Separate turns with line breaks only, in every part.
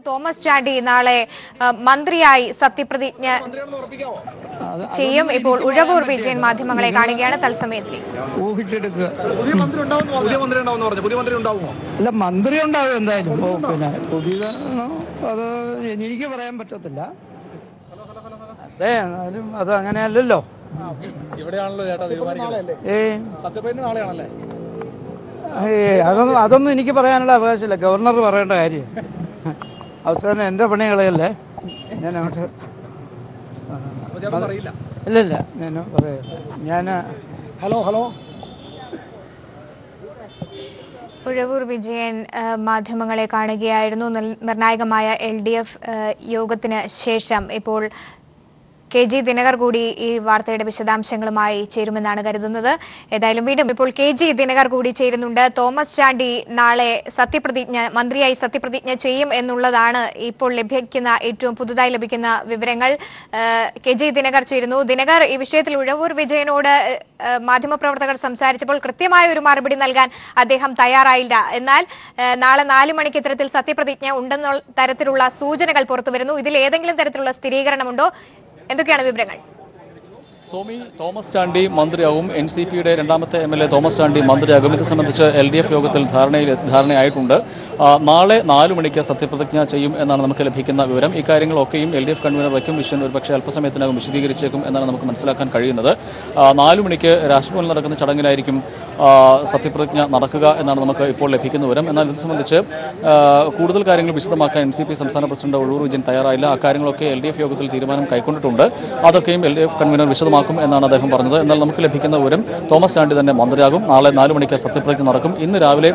Thomas Chandy നാളെ മന്ത്രിയായി സത്യപ്രതിജ്ഞ ചെയ്യും. ഇപ്പോൾ ഉഴവൂർ വിജയൻ മാധ്യമങ്ങളെ കാണുകയാണ്. തത്സമയത്തിലേക്ക്
അല്ല, മന്ത്രി ഉണ്ടാവും എന്തായാലും. പിന്നെ പുതിയ അത് എനിക്ക് പറയാൻ പറ്റത്തില്ല. അതെ, എന്നാലും അത് അങ്ങനെയല്ലല്ലോ.
ഇവിടെയാണല്ലോ ചേട്ടാ തീരുമാനിക്കുന്നത്. സത്യപ്രതിജ്ഞ നാളെയാണല്ലേ?
അതൊന്നും എനിക്ക് പറയാനുള്ള അവകാശമില്ല. ഗവർണർ പറയേണ്ട കാര്യം. അവസാനം എൻ്റെ പണികളല്ലേ ഞാൻ അങ്ങോട്ട് ഇല്ല ഞാൻ പറയില്ല. ഞാൻ
ഹലോ
ഉഴവൂർ വിജയൻ മാധ്യമങ്ങളെ കാണുകയായിരുന്നു. നിർണായകമായ LDF യോഗത്തിന് ശേഷം ഇപ്പോൾ KG ദിനകർ കൂടി ഈ വാർത്തയുടെ വിശദാംശങ്ങളുമായി ചേരുമെന്നാണ് കരുതുന്നത്. ഏതായാലും വീണ്ടും ഇപ്പോൾ KG ദിനകർ കൂടി ചേരുന്നുണ്ട്. തോമസ് ചാണ്ടി നാളെ മന്ത്രിയായി സത്യപ്രതിജ്ഞ ചെയ്യും എന്നുള്ളതാണ് ഇപ്പോൾ ഏറ്റവും പുതുതായി ലഭിക്കുന്ന വിവരങ്ങൾ. KG ദിനകർ ചേരുന്നു. ദിനകർ, ഈ വിഷയത്തിൽ ഉഴവൂർ വിജയനോട് മാധ്യമപ്രവർത്തകർ സംസാരിച്ചപ്പോൾ കൃത്യമായ ഒരു മറുപടി നൽകാൻ അദ്ദേഹം തയ്യാറായില്ല. എന്നാൽ നാളെ 4 മണിക്ക് ഇത്തരത്തിൽ സത്യപ്രതിജ്ഞ ഉണ്ടെന്ന തരത്തിലുള്ള സൂചനകൾ പുറത്തുവരുന്നു. ഇതിൽ ഏതെങ്കിലും തരത്തിലുള്ള സ്ഥിരീകരണമുണ്ടോ? എന്തൊക്കെയാണ് വിവരങ്ങൾ?
സോമി, തോമസ് ചാണ്ടി മന്ത്രിയാകും. NCPയുടെ രണ്ടാമത്തെ MLA തോമസ് ചാണ്ടി മന്ത്രിയാകും. ഇത് സംബന്ധിച്ച് LDF യോഗത്തിൽ ധാരണയായിട്ടുണ്ട്. നാളെ 4 മണിക്ക് സത്യപ്രതിജ്ഞ ചെയ്യും എന്നാണ് നമുക്ക് ലഭിക്കുന്ന വിവരം. ഇക്കാര്യങ്ങളൊക്കെയും LDF കൺവീനർ വയ്ക്കും വിഷയം ഒരുപക്ഷെ അല്പസമയത്തിനകം വിശദീകരിച്ചേക്കും എന്നാണ് നമുക്ക് മനസ്സിലാക്കാൻ കഴിയുന്നത്. 4 മണിക്ക് രാജ്ഭവനിൽ നടക്കുന്ന ചടങ്ങിലായിരിക്കും സത്യപ്രതിജ്ഞ നടക്കുക എന്നാണ് നമുക്ക് ഇപ്പോൾ ലഭിക്കുന്ന വിവരം. എന്നാൽ ഇത് സംബന്ധിച്ച് കൂടുതൽ കാര്യങ്ങൾ വിശദമാക്കാൻ NCP സംസ്ഥാന പ്രസിഡന്റ് ഉഴവൂർ വിജയൻ തയ്യാറായില്ല. അക്കാര്യങ്ങളൊക്കെ LDF യോഗത്തിൽ തീരുമാനം കൈക്കൊണ്ടിട്ടുണ്ട്. അതൊക്കെയും LDF കൺവീനർ വിശദമാക്കും എന്നാണ് അദ്ദേഹം പറഞ്ഞത്. എന്നാൽ നമുക്ക് ലഭിക്കുന്ന വിവരം തോമസ് ചാണ്ടി തന്നെ മന്ത്രിയാകും. നാളെ 4 മണിക്ക് സത്യപ്രതിജ്ഞ നടക്കും. ഇന്ന് രാവിലെ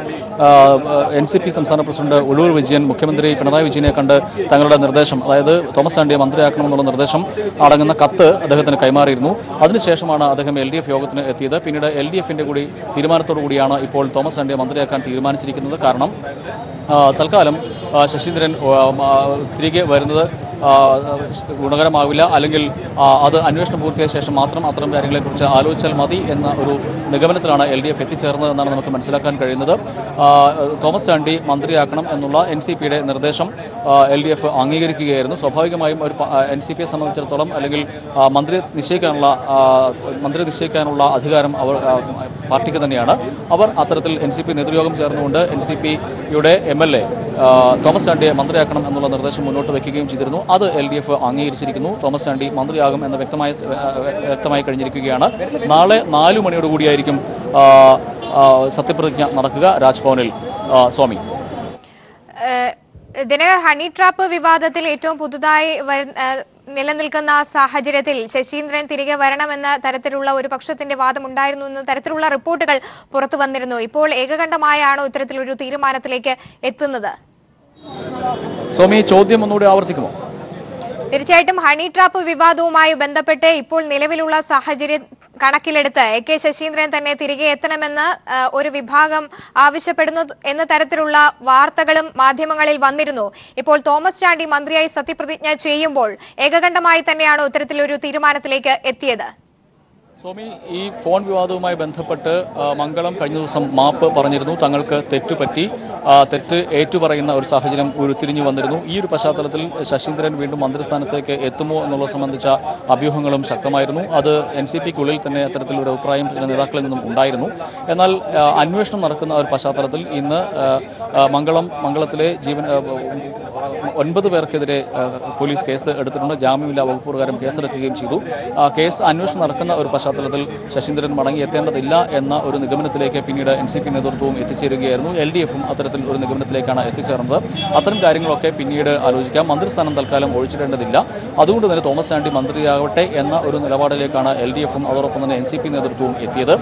NCP സംസ്ഥാന പ്രസിഡന്റ് ഉഴവൂർ വിജയൻ മുഖ്യമന്ത്രി പിണറായി വിജയനെ കണ്ട് തങ്ങളുടെ നിർദ്ദേശം, അതായത് തോമസ് ചാണ്ടിയെ മന്ത്രിയാക്കണമെന്നുള്ള നിർദ്ദേശം അടങ്ങുന്ന കത്ത് അദ്ദേഹത്തിന് കൈമാറിയിരുന്നു. അതിനുശേഷമാണ് അദ്ദേഹം LDF യോഗത്തിന് എത്തിയത്. പിന്നീട് LDFന്റെ കൂടി തീരുമാനത്തോടു കൂടിയാണ് ഇപ്പോൾ തോമസ് ചാണ്ടിയെ മന്ത്രിയാക്കാൻ തീരുമാനിച്ചിരിക്കുന്നത്. കാരണം തൽക്കാലം ശശീന്ദ്രൻ തിരികെ വരുന്നത് ഗുണകരമാവില്ല, അല്ലെങ്കിൽ അത് അന്വേഷണം പൂർത്തിയായ ശേഷം മാത്രം അത്തരം കാര്യങ്ങളെക്കുറിച്ച് ആലോചിച്ചാൽ മതി എന്ന ഒരു നിഗമനത്തിലാണ് LDF എത്തിച്ചേർന്നതെന്നാണ് നമുക്ക് മനസ്സിലാക്കാൻ കഴിയുന്നത്. തോമസ് ചാണ്ടി മന്ത്രിയാക്കണം എന്നുള്ള NCPയുടെ നിർദ്ദേശം LDF അംഗീകരിക്കുകയായിരുന്നു. സ്വാഭാവികമായും ഒരു NCPയെ സംബന്ധിച്ചിടത്തോളം അല്ലെങ്കിൽ മന്ത്രി നിശ്ചയിക്കാനുള്ള അധികാരം പാർട്ടിക്ക് തന്നെയാണ്. അവർ അത്തരത്തിൽ NCP നേതൃയോഗം ചേർന്നുകൊണ്ട് NCPയുടെ MLA തോമസ് ചാണ്ടിയെ മന്ത്രിയാക്കണം എന്നുള്ള നിർദ്ദേശം മുന്നോട്ട് വയ്ക്കുകയും ചെയ്തിരുന്നു. അത് LDF അംഗീകരിച്ചിരിക്കുന്നു. തോമസ് ചാണ്ടി മന്ത്രിയാകും എന്ന് വ്യക്തമായി കഴിഞ്ഞിരിക്കുകയാണ്. നാളെ 4 മണിയോടുകൂടിയായിരിക്കും സത്യപ്രതിജ്ഞ നടക്കുക രാജ്ഭവനിൽ. സ്വാമി
ദിനകർ, ഹണി ട്രാപ്പ് വിവാദത്തിൽ ഏറ്റവും പുതുതായി നിലനിൽക്കുന്ന സാഹചര്യത്തിൽ ശശീന്ദ്രൻ തിരികെ വരണമെന്ന തരത്തിലുള്ള ഒരു പക്ഷത്തിന്റെ വാദമുണ്ടായിരുന്നു എന്ന തരത്തിലുള്ള റിപ്പോർട്ടുകൾ പുറത്തു വന്നിരുന്നു. ഇപ്പോൾ ഏകകണ്ഠമായാണോ ഇത്തരത്തിലൊരു തീരുമാനത്തിലേക്ക് എത്തുന്നത്?
സ്വാമി, ചോദ്യം ഒന്നുകൂടി ആവർത്തിക്കുമോ?
തീർച്ചയായിട്ടും ഹണി ട്രാപ്പ് വിവാദവുമായി ബന്ധപ്പെട്ട് ഇപ്പോൾ നിലവിലുള്ള സാഹചര്യം കണക്കിലെടുത്ത് AK ശശീന്ദ്രൻ തന്നെ തിരികെ എത്തണമെന്ന് ഒരു വിഭാഗം ആവശ്യപ്പെടുന്നു എന്ന തരത്തിലുള്ള വാർത്തകളും മാധ്യമങ്ങളിൽ വന്നിരുന്നു. ഇപ്പോൾ തോമസ് ചാണ്ടി മന്ത്രിയായി സത്യപ്രതിജ്ഞ ചെയ്യുമ്പോൾ ഏകകണ്ഠമായി തന്നെയാണോ ഇത്തരത്തിലൊരു തീരുമാനത്തിലേക്ക് എത്തിയത്?
സ്വാമി, ഈ ഫോൺ വിവാദവുമായി ബന്ധപ്പെട്ട് മംഗളം കഴിഞ്ഞ ദിവസം മാപ്പ് പറഞ്ഞിരുന്നു. തങ്ങൾക്ക് തെറ്റുപറ്റി, തെറ്റ് ഏറ്റുപറയുന്ന ഒരു സാഹചര്യം ഉരുത്തിരിഞ്ഞു വന്നിരുന്നു. ഈ ഒരു പശ്ചാത്തലത്തിൽ ശശീന്ദ്രൻ വീണ്ടും മന്ത്രിസ്ഥാനത്തേക്ക് എത്തുമോ എന്നുള്ളത് സംബന്ധിച്ച അഭ്യൂഹങ്ങളും ശക്തമായിരുന്നു. അത് NCPക്കുള്ളിൽ തന്നെ അത്തരത്തിലൊരു അഭിപ്രായം ചില നേതാക്കളിൽ നിന്നും ഉണ്ടായിരുന്നു. എന്നാൽ അന്വേഷണം നടക്കുന്ന ഒരു പശ്ചാത്തലത്തിൽ ഇന്ന് മംഗളത്തിലെ 9 പേർക്കെതിരെ പോലീസ് കേസ് എടുത്തിട്ടുണ്ട്. ജാമ്യമില്ലാ വകുപ്പ് പ്രകാരം കേസെടുക്കുകയും ചെയ്തു. കേസ് അന്വേഷണം നടക്കുന്ന ഒരു പശ്ചാത്തലത്തിൽ ശശീന്ദ്രൻ മടങ്ങി എത്തേണ്ടതില്ല എന്ന ഒരു നിഗമനത്തിലേക്ക് പിന്നീട് NCP നേതൃത്വവും എത്തിച്ചേരുകയായിരുന്നു. LDFും അത്തരത്തിൽ ഒരു നിഗമനത്തിലേക്കാണ് എത്തിച്ചേർന്നത്. അത്തരം കാര്യങ്ങളൊക്കെ പിന്നീട് ആലോചിക്കാം. മന്ത്രിസ്ഥാനം തൽക്കാലം ഒഴിച്ചിടേണ്ടതില്ല. അതുകൊണ്ട് തന്നെ തോമസ് ചാണ്ടി മന്ത്രിയാകട്ടെ എന്ന ഒരു നിലപാടിലേക്കാണ് LDFും അതോടൊപ്പം തന്നെ NCP നേതൃത്വവും എത്തിയത്.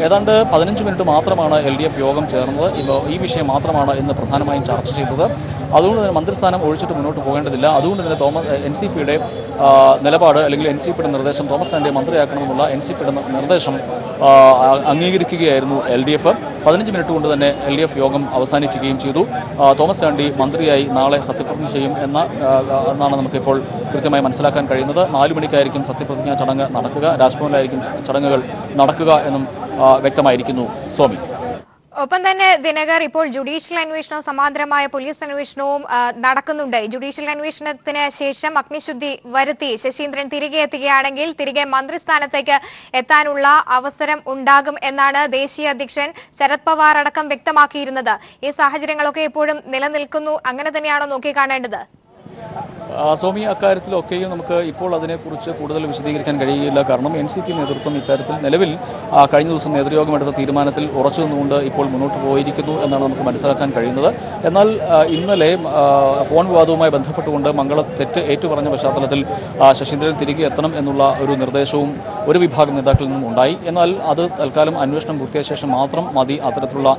ഏതാണ്ട് 15 മിനിറ്റ് മാത്രമാണ് LDF യോഗം ചേർന്നത്. ഈ വിഷയം മാത്രമാണ് ഇന്ന് പ്രധാനമായും ചർച്ച ചെയ്തത്. അതുകൊണ്ട് തന്നെ മന്ത്രിസ്ഥാനം ഒഴിച്ചിട്ട് മുന്നോട്ട് പോകേണ്ടതില്ല. അതുകൊണ്ട് തന്നെ NCPയുടെ നിലപാട് അല്ലെങ്കിൽ NCPയുടെ നിർദ്ദേശം തോമസ് ചാണ്ടിയെ മന്ത്രിയാക്കണമെന്നുള്ള NCPയുടെ നിർദ്ദേശം അംഗീകരിക്കുകയായിരുന്നു LDF. 15 മിനിറ്റ് കൊണ്ട് തന്നെ LDF യോഗം അവസാനിക്കുകയും ചെയ്തു. തോമസ് ചാണ്ടി മന്ത്രിയായി നാളെ സത്യപ്രതിജ്ഞ ചെയ്യും എന്നാണ് നമുക്കിപ്പോൾ കൃത്യമായി മനസ്സിലാക്കാൻ കഴിയുന്നത്. 4 മണിക്കായിരിക്കും സത്യപ്രതിജ്ഞാ ചടങ്ങ് നടക്കുക. രാജ്ഭവനിലായിരിക്കും ചടങ്ങുകൾ നടക്കുക എന്നും വ്യക്തമായിരിക്കുന്നു. സ്വാമി,
ഒപ്പം തന്നെ ദിനകർ, ഇപ്പോൾ ജുഡീഷ്യൽ അന്വേഷണവും സമാന്തരമായ പോലീസ് അന്വേഷണവും നടക്കുന്നുണ്ട്. ജുഡീഷ്യൽ അന്വേഷണത്തിന് ശേഷം അഗ്നിശുദ്ധി വരുത്തി ശശീന്ദ്രൻ തിരികെ എത്തുകയാണെങ്കിൽ തിരികെ മന്ത്രിസ്ഥാനത്തേക്ക് എത്താനുള്ള അവസരം ഉണ്ടാകും എന്നാണ് ദേശീയ അധ്യക്ഷൻ ശരത് പവാർ അടക്കം വ്യക്തമാക്കിയിരുന്നത്. ഈ സാഹചര്യങ്ങളൊക്കെ ഇപ്പോഴും നിലനിൽക്കുന്നു, അങ്ങനെ തന്നെയാണോ നോക്കിക്കാണേണ്ടത്?
സോമി, അക്കാര്യത്തിലൊക്കെയും നമുക്ക് ഇപ്പോൾ അതിനെക്കുറിച്ച് കൂടുതൽ വിശദീകരിക്കാൻ കഴിയില്ല. കാരണം NCP നേതൃത്വം ഇക്കാര്യത്തിൽ നിലവിൽ കഴിഞ്ഞ ദിവസം നേതൃയോഗമെടുത്ത തീരുമാനത്തിൽ ഉറച്ചു നിന്നുകൊണ്ട് ഇപ്പോൾ മുന്നോട്ട് പോയിരിക്കുന്നു എന്നാണ് നമുക്ക് മനസ്സിലാക്കാൻ കഴിയുന്നത്. എന്നാൽ ഇന്നലെ ഫോൺ വിവാദവുമായി ബന്ധപ്പെട്ടുകൊണ്ട് തെറ്റ് ഏറ്റുപറഞ്ഞ പശ്ചാത്തലത്തിൽ ശശീന്ദ്രൻ തിരികെ എത്തണം എന്നുള്ള ഒരു നിർദ്ദേശവും ഒരു വിഭാഗം നേതാക്കളിൽ നിന്നും ഉണ്ടായി. എന്നാൽ അത് തൽക്കാലം അന്വേഷണം പൂർത്തിയായ ശേഷം മാത്രം മതി അത്തരത്തിലുള്ള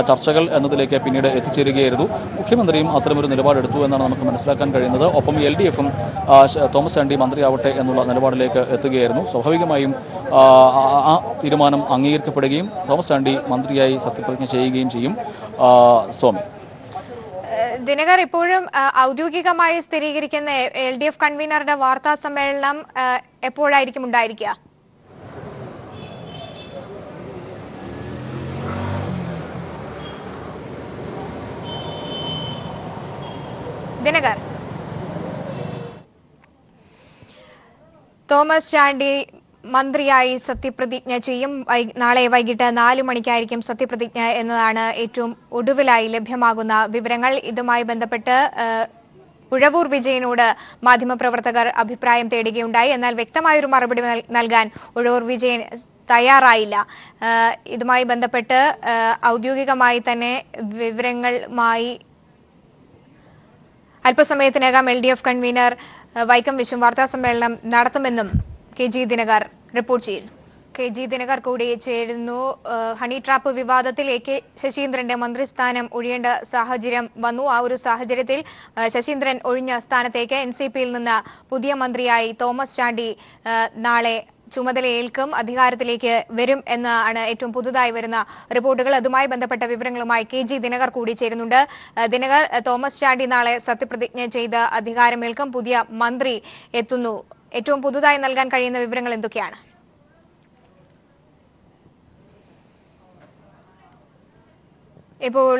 ചർച്ചകൾ എന്നതിലേക്ക് പിന്നീട് എത്തിച്ചേരുകയായിരുന്നു. മുഖ്യമന്ത്രിയും അത്തരമൊരു നിലപാടെടുത്തു എന്നാണ് നമുക്ക് മനസ്സിലാക്കാൻ കഴിയുന്നത്. ഒപ്പം LDFും തോമസ് ചാണ്ടി മന്ത്രിയാവട്ടെ എന്നുള്ള നിലപാടിലേക്ക് എത്തുകയായിരുന്നു. സ്വാഭാവികമായും ആ തീരുമാനം അംഗീകരിക്കപ്പെടുകയും തോമസ് ചാണ്ടി മന്ത്രിയായി സത്യപ്രതിജ്ഞ ചെയ്യുകയും ചെയ്യും. സ്വാമി
ദിനകർ, ഇപ്പോഴും ഔദ്യോഗികമായി സ്ഥിരീകരിക്കുന്ന LDF കൺവീനറുടെ വാർത്താ സമ്മേളനം എപ്പോഴായിരിക്കും ഉണ്ടായിരിക്കുക? ദിനകർ, തോമസ് ചാണ്ടി മന്ത്രിയായി സത്യപ്രതിജ്ഞ ചെയ്യും. നാളെ വൈകിട്ട് 4 മണിക്കായിരിക്കും സത്യപ്രതിജ്ഞ എന്നതാണ് ഏറ്റവും ഒടുവിലായി ലഭ്യമാകുന്ന വിവരങ്ങൾ. ഇതുമായി ബന്ധപ്പെട്ട് ഉഴവൂർ വിജയനോട് മാധ്യമപ്രവർത്തകർ അഭിപ്രായം തേടുകയുണ്ടായി. എന്നാൽ വ്യക്തമായൊരു മറുപടി നൽകാൻ ഉഴവൂർ വിജയൻ തയ്യാറായില്ല. ഇതുമായി ബന്ധപ്പെട്ട് ഔദ്യോഗികമായി തന്നെ വിവരങ്ങളുമായി അല്പസമയത്തിനകം LDF കൺവീനർ വൈക്കം വിശ്വം വാർത്താസമ്മേളനം നടത്തുമെന്നും KG ദിനകർ റിപ്പോർട്ട് ചെയ്യുന്നു. KG ദിനകർ കൂടി ചേരുന്നു. ഹണി ട്രാപ്പ് വിവാദത്തിൽ AK ശശീന്ദ്രന്റെ മന്ത്രിസ്ഥാനം ഒഴിയേണ്ട സാഹചര്യം വന്നു. ആ ഒരു സാഹചര്യത്തിൽ ശശീന്ദ്രൻ ഒഴിഞ്ഞ സ്ഥാനത്തേക്ക് NCPയിൽ നിന്ന് പുതിയ മന്ത്രിയായി തോമസ് ചാണ്ടി നാളെ ചുമതലയേൽക്കും, അധികാരത്തിലേക്ക് വരും എന്നാണ് ഏറ്റവും പുതുതായി വരുന്ന റിപ്പോർട്ടുകൾ. അതുമായി ബന്ധപ്പെട്ട വിവരങ്ങളുമായി KG ദിനകർ കൂടി ചേരുന്നുണ്ട്. ദിനകർ, തോമസ് ചാണ്ടി നാളെ സത്യപ്രതിജ്ഞ ചെയ്ത് അധികാരമേൽക്കും, പുതിയ മന്ത്രി എത്തുന്നു. ഏറ്റവും പുതുതായി നൽകാൻ കഴിയുന്ന വിവരങ്ങൾ എന്തൊക്കെയാണ്? ഇപ്പോൾ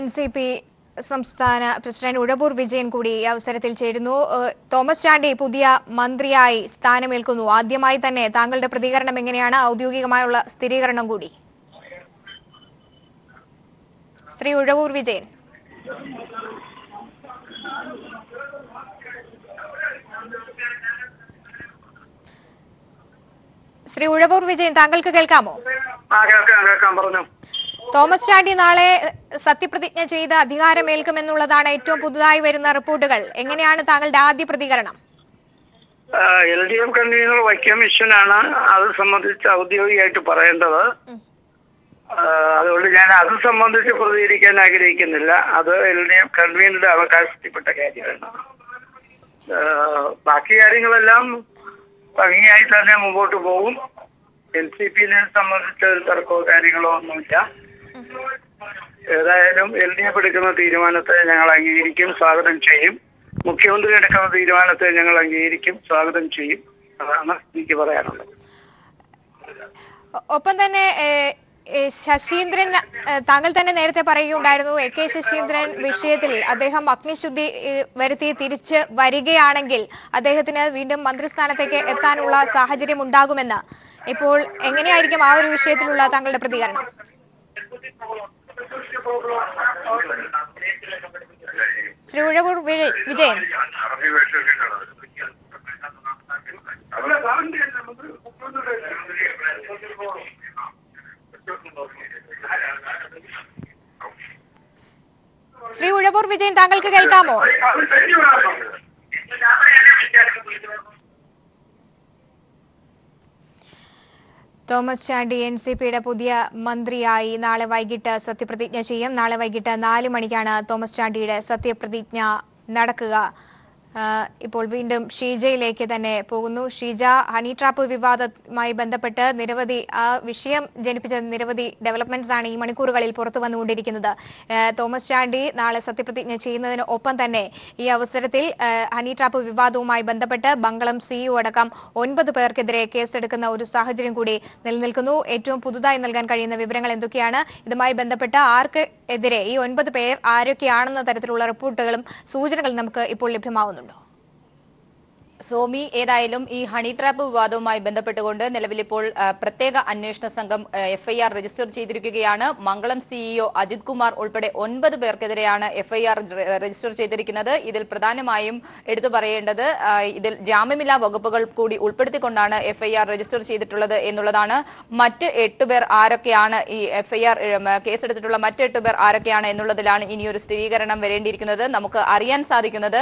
NCP സംസ്ഥാന പ്രസിഡന്റ് ഉഴവൂർ വിജയൻ കൂടി ഈ അവസരത്തിൽ ചേരുന്നു. തോമസ് ചാണ്ടി പുതിയ മന്ത്രിയായി സ്ഥാനമേൽക്കുന്നു. ആദ്യമായി തന്നെ താങ്കളുടെ പ്രതികരണം എങ്ങനെയാണ്? ഔദ്യോഗികമായുള്ള സ്ഥിരീകരണം കൂടി. ശ്രീ ഉഴവൂർ വിജയൻ. ശ്രീ ഉഴവൂർ വിജയൻ, താങ്കൾക്ക് കേൾക്കാമോ? തോമസ് ചാണ്ടി നാളെ സത്യപ്രതിജ്ഞ ചെയ്ത് അധികാരമേൽക്കുമെന്നുള്ളതാണ് ഏറ്റവും പുതുതായി വരുന്ന റിപ്പോർട്ടുകൾ. എങ്ങനെയാണ് താങ്കളുടെ ആദ്യ പ്രതികരണം?
LDF കൺവീനർ വൈക്കം വിശ്വനാണ് അത് സംബന്ധിച്ച് ഔദ്യോഗികമായിട്ട് പറയേണ്ടത്. അതുകൊണ്ട് ഞാൻ അത് സംബന്ധിച്ച് പ്രതികരിക്കാൻ ആഗ്രഹിക്കുന്നില്ല. അത് LDF കൺവീനറുടെ അവകാശത്തിൽപ്പെട്ട കാര്യമാണ്. ബാക്കി കാര്യങ്ങളെല്ലാം ഭംഗിയായി തന്നെ മുമ്പോട്ട് പോകും. NCPനെ സംബന്ധിച്ച് ഒരു തർക്കമോ കാര്യങ്ങളോ ഒന്നുമില്ല. ഏതായാലും LDF എടുക്കുന്ന തീരുമാനത്തെ ഞങ്ങൾ അംഗീകരിക്കും, സ്വാഗതം ചെയ്യും. മുഖ്യമന്ത്രി എടുക്കുന്ന തീരുമാനത്തെ ഞങ്ങൾ അംഗീകരിക്കും, സ്വാഗതം ചെയ്യും. അതാണ് എനിക്ക് പറയാനുള്ളത്.
ഒപ്പം തന്നെ ശശീന്ദ്രൻ, താങ്കൾ തന്നെ നേരത്തെ പറയുകയുണ്ടായിരുന്നു AK ശശീന്ദ്രൻ വിഷയത്തിൽ അദ്ദേഹം അഗ്നിശുദ്ധി വരുത്തി തിരിച്ച് വരികയാണെങ്കിൽ അദ്ദേഹത്തിന് വീണ്ടും മന്ത്രിസ്ഥാനത്തേക്ക് എത്താനുള്ള സാഹചര്യം ഉണ്ടാകുമെന്ന്. ഇപ്പോൾ എങ്ങനെയായിരിക്കും ആ ഒരു വിഷയത്തിലുള്ള താങ്കളുടെ പ്രതികരണം? ശ്രീ ഉഴവൂർ വിജയൻ. ശ്രീ ഉഴവൂർ വിജയൻ, താങ്കൾക്ക് കേൾക്കാമോ? തോമസ് ചാണ്ടി NCPയുടെ പുതിയ മന്ത്രിയായി നാളെ വൈകിട്ട് സത്യപ്രതിജ്ഞ ചെയ്യും. നാളെ വൈകിട്ട് 4 മണിക്കാണ് തോമസ് ചാണ്ടിയുടെ സത്യപ്രതിജ്ഞ നടക്കുക. ഇപ്പോൾ വീണ്ടും ഷീജയിലേക്ക് തന്നെ പോകുന്നു. ഷീജ, ഹണി ട്രാപ്പ് വിവാദവുമായി ബന്ധപ്പെട്ട് നിരവധി വിഷയം ജനിപ്പിച്ച നിരവധി ഡെവലപ്മെന്റ്സ് ആണ് ഈ മണിക്കൂറുകളിൽ പുറത്തു വന്നുകൊണ്ടിരിക്കുന്നത്. തോമസ് ചാണ്ടി നാളെ സത്യപ്രതിജ്ഞ ചെയ്യുന്നതിന് ഒപ്പം തന്നെ ഈ അവസരത്തിൽ ഹണി ട്രാപ്പ് വിവാദവുമായി ബന്ധപ്പെട്ട് ബംഗളം സിഇഒ അടക്കം 9 പേർക്കെതിരെ കേസെടുക്കുന്ന ഒരു സാഹചര്യം കൂടി നിലനിൽക്കുന്നു. ഏറ്റവും പുതുതായി നൽകാൻ കഴിയുന്ന വിവരങ്ങൾ എന്തൊക്കെയാണ്? ഇതുമായി ബന്ധപ്പെട്ട് ആർക്ക് എതിരെ ഈ 9 പേർ ആരൊക്കെയാണെന്ന തരത്തിലുള്ള റിപ്പോർട്ടുകളും സൂചനകളും നമുക്ക് ഇപ്പോൾ ലഭ്യമാവുന്നുണ്ടോ?
സോമി, ഏതായാലും ഈ ഹണി ട്രാപ്പ് വിവാദവുമായി ബന്ധപ്പെട്ടുകൊണ്ട് നിലവിലിപ്പോൾ പ്രത്യേക അന്വേഷണ സംഘം FIR രജിസ്റ്റർ ചെയ്തിരിക്കുകയാണ്. മംഗളം സിഇഒ അജിത് കുമാർ ഉൾപ്പെടെ 9 പേർക്കെതിരെയാണ് FIR രജിസ്റ്റർ ചെയ്തിരിക്കുന്നത്. ഇതിൽ പ്രധാനമായും എടുത്തു പറയേണ്ടത് ഇതിൽ ജാമ്യമില്ലാ വകുപ്പുകൾ കൂടി ഉൾപ്പെടുത്തിക്കൊണ്ടാണ് FIR രജിസ്റ്റർ ചെയ്തിട്ടുള്ളത് എന്നുള്ളതാണ്. മറ്റ് 8 പേർ ആരൊക്കെയാണ്, ഈ FIR കേസെടുത്തിട്ടുള്ള മറ്റ് 8 പേർ ആരൊക്കെയാണ് എന്നുള്ളതിലാണ് ഇനിയൊരു സ്ഥിരീകരണം വരേണ്ടിയിരിക്കുന്നത്. നമുക്ക് അറിയാൻ സാധിക്കുന്നത്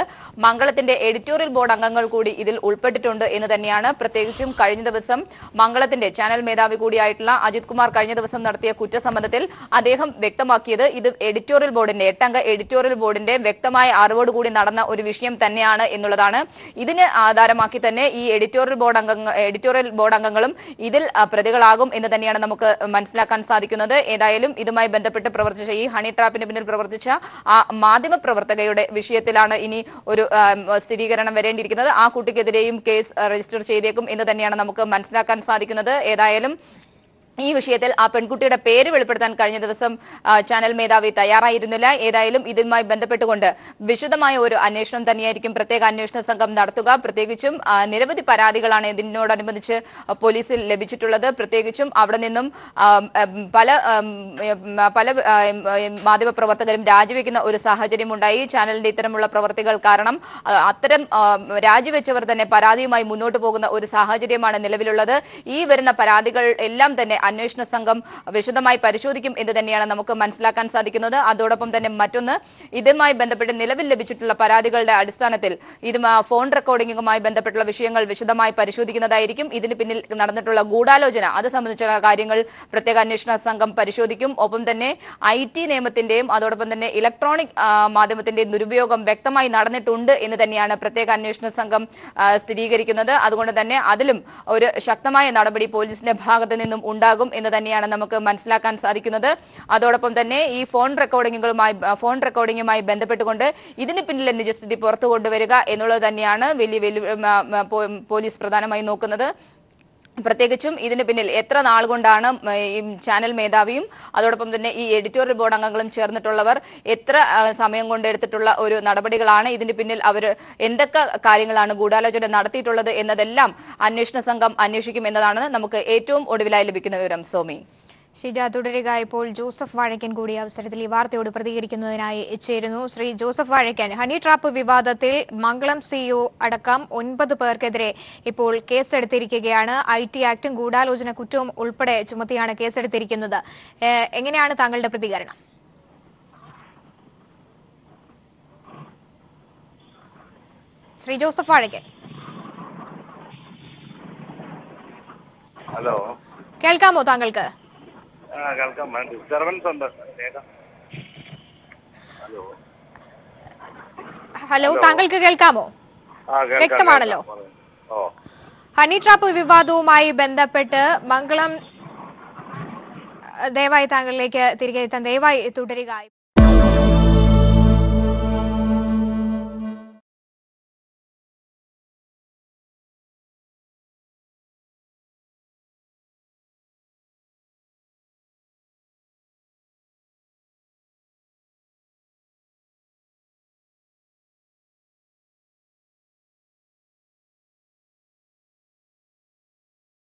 മംഗളത്തിന്റെ എഡിറ്റോറിയൽ ബോർഡ് അംഗങ്ങൾ കൂടി ഇതിൽ ഉൾപ്പെട്ടിട്ടുണ്ട് എന്ന് തന്നെയാണ്. പ്രത്യേകിച്ചും കഴിഞ്ഞ ദിവസം മംഗളത്തിന്റെ ചാനൽ മേധാവി കൂടിയായിട്ടുള്ള അജിത് കുമാർ കഴിഞ്ഞ ദിവസം നടത്തിയ കുറ്റസമ്മതത്തിൽ അദ്ദേഹം വ്യക്തമാക്കിയത് ഇത് എഡിറ്റോറിയൽ ബോർഡിന്റെ 8-അംഗ എഡിറ്റോറിയൽ ബോർഡിന്റെ വ്യക്തമായ അറിവോടുകൂടി നടന്ന ഒരു വിഷയം തന്നെയാണ് എന്നുള്ളതാണ്. ഇതിന് ആധാരമാക്കി തന്നെ ഈ എഡിറ്റോറിയൽ ബോർഡ് അംഗങ്ങളും ഇതിൽ പ്രതികളാകും എന്ന് തന്നെയാണ് നമുക്ക് മനസ്സിലാക്കാൻ സാധിക്കുന്നത്. ഏതായാലും ഇതുമായി ബന്ധപ്പെട്ട് പ്രവർത്തിച്ച ഈ ഹണി ട്രാപ്പിന് പിന്നിൽ പ്രവർത്തിച്ച ആ മാധ്യമ പ്രവർത്തകയുടെ വിഷയത്തിലാണ് ഇനി ഒരു സ്ഥിരീകരണം വരേണ്ടിയിരിക്കുന്നത്. ആ കുട്ടിക്കെതിരെയും കേസ് രജിസ്റ്റർ ചെയ്തേക്കും എന്ന് തന്നെയാണ് നമുക്ക് മനസ്സിലാക്കാൻ സാധിക്കുന്നത്. ഏതായാലും ഈ വിഷയത്തിൽ ആ പെൺകുട്ടിയുടെ പേര് വെളിപ്പെടുത്താൻ കഴിഞ്ഞ ദിവസം ചാനൽ മേധാവി തയ്യാറായിരുന്നില്ല. ഏതായാലും ഇതുമായി ബന്ധപ്പെട്ടുകൊണ്ട് വിശദമായ ഒരു അന്വേഷണം തന്നെയായിരിക്കും പ്രത്യേക അന്വേഷണ സംഘം നടത്തുക. പ്രത്യേകിച്ചും നിരവധി പരാതികളാണ് ഇതിനോടനുബന്ധിച്ച് പോലീസിൽ ലഭിച്ചിട്ടുള്ളത്. പ്രത്യേകിച്ചും അവിടെ നിന്നും പല മാധ്യമപ്രവർത്തകരും രാജിവെക്കുന്ന ഒരു സാഹചര്യം ഉണ്ടായി. ചാനലിന്റെ ഇത്തരമുള്ള പ്രവർത്തികൾ കാരണം അത്തരം രാജിവെച്ചവർ തന്നെ പരാതിയുമായി മുന്നോട്ട് പോകുന്ന ഒരു സാഹചര്യമാണ് നിലവിലുള്ളത്. ഈ വരുന്ന പരാതികൾ എല്ലാം തന്നെ അന്വേഷണ സംഘം വിശദമായി പരിശോധിക്കും എന്ന് തന്നെയാണ് നമുക്ക് മനസ്സിലാക്കാൻ സാധിക്കുന്നത്. അതോടൊപ്പം തന്നെ മറ്റൊന്ന്, ഇതുമായി ബന്ധപ്പെട്ട് നിലവിൽ ലഭിച്ചിട്ടുള്ള പരാതികളുടെ അടിസ്ഥാനത്തിൽ ഫോൺ റെക്കോർഡിംഗുമായി ബന്ധപ്പെട്ടുള്ള വിഷയങ്ങൾ വിശദമായി പരിശോധിക്കുന്നതായിരിക്കും. ഇതിന് പിന്നിൽ നടന്നിട്ടുള്ള ഗൂഢാലോചന അത് സംബന്ധിച്ചുള്ള കാര്യങ്ങൾ പ്രത്യേക അന്വേഷണ സംഘം പരിശോധിക്കും. ഒപ്പം തന്നെ IT നിയമത്തിന്റെയും അതോടൊപ്പം തന്നെ ഇലക്ട്രോണിക് മാധ്യമത്തിന്റെയും ദുരുപയോഗം വ്യക്തമായി നടന്നിട്ടുണ്ട് എന്ന് തന്നെയാണ് പ്രത്യേക അന്വേഷണ സംഘം സ്ഥിരീകരിക്കുന്നത്. അതുകൊണ്ട് തന്നെ അതിലും ഒരു ശക്തമായ നടപടി പോലീസിന്റെ ഭാഗത്ത് നിന്നും ഉണ്ടാകും എന്ന് തന്നെയാണ് നമുക്ക് മനസ്സിലാക്കാൻ സാധിക്കുന്നത്. അതോടൊപ്പം തന്നെ ഈ ഫോൺ റെക്കോർഡിംഗുമായി ബന്ധപ്പെട്ടുകൊണ്ട് ഇതിന് പിന്നിലെ നിജസ്ഥിതി പുറത്തു കൊണ്ടുവരിക എന്നുള്ളത് തന്നെയാണ് പോലീസ് പ്രധാനമായി നോക്കുന്നത്. പ്രത്യേകിച്ചും ഇതിന് പിന്നിൽ എത്ര നാൾ കൊണ്ടാണ് ഈ ചാനൽ മേധാവിയും അതോടൊപ്പം തന്നെ ഈ എഡിറ്റോറിയൽ ബോർഡ് അംഗങ്ങളും ചേർന്നിട്ടുള്ളവർ എത്ര സമയം കൊണ്ട് എടുത്തിട്ടുള്ള ഒരു നടപടികളാണ്, ഇതിന് പിന്നിൽ അവർ എന്തൊക്കെ കാര്യങ്ങളാണ് ഗൂഢാലോചന നടത്തിയിട്ടുള്ളത് എന്നതെല്ലാം അന്വേഷണ സംഘം അന്വേഷിക്കും എന്നതാണ് നമുക്ക് ഏറ്റവും ഒടുവിലായി ലഭിക്കുന്ന വിവരം. സോമി,
ഷീജ തുടരുക. ഇപ്പോൾ ജോസഫ് വാഴക്കൻ കൂടി അവസരത്തിൽ ഈ വാർത്തയോട് പ്രതികരിക്കുന്നതിനായി ചേരുന്നു. Shri Joseph Vazhakkan, honey trap വിവാദത്തിൽ മംഗളം സിഇഒ അടക്കം 9 പേർക്കെതിരെ ഇപ്പോൾ കേസെടുത്തിരിക്കുകയാണ്. IT ആക്ടും ഗൂഢാലോചന കുറ്റവും ഉൾപ്പെടെ ചുമത്തിയാണ് കേസെടുത്തിരിക്കുന്നത്. എങ്ങനെയാണ് താങ്കളുടെ പ്രതികരണം? ശ്രീ ജോസഫ് വാഴക്കൻ,
ഹലോ,
കേൾക്കാമോ താങ്കൾക്ക്?
കേൾക്കാം. ഡിസ്റ്റർബൻസ് ഉണ്ട്.
ഹലോ, താങ്കൾക്ക് കേൾക്കാമോ? വ്യക്തമാണല്ലോ. ഹണി ട്രാപ്പ് വിവാദവുമായി ബന്ധപ്പെട്ട് മംഗളം, ദയവായി താങ്കളിലേക്ക് തിരികെ എത്താൻ ദയവായി തുടരുക.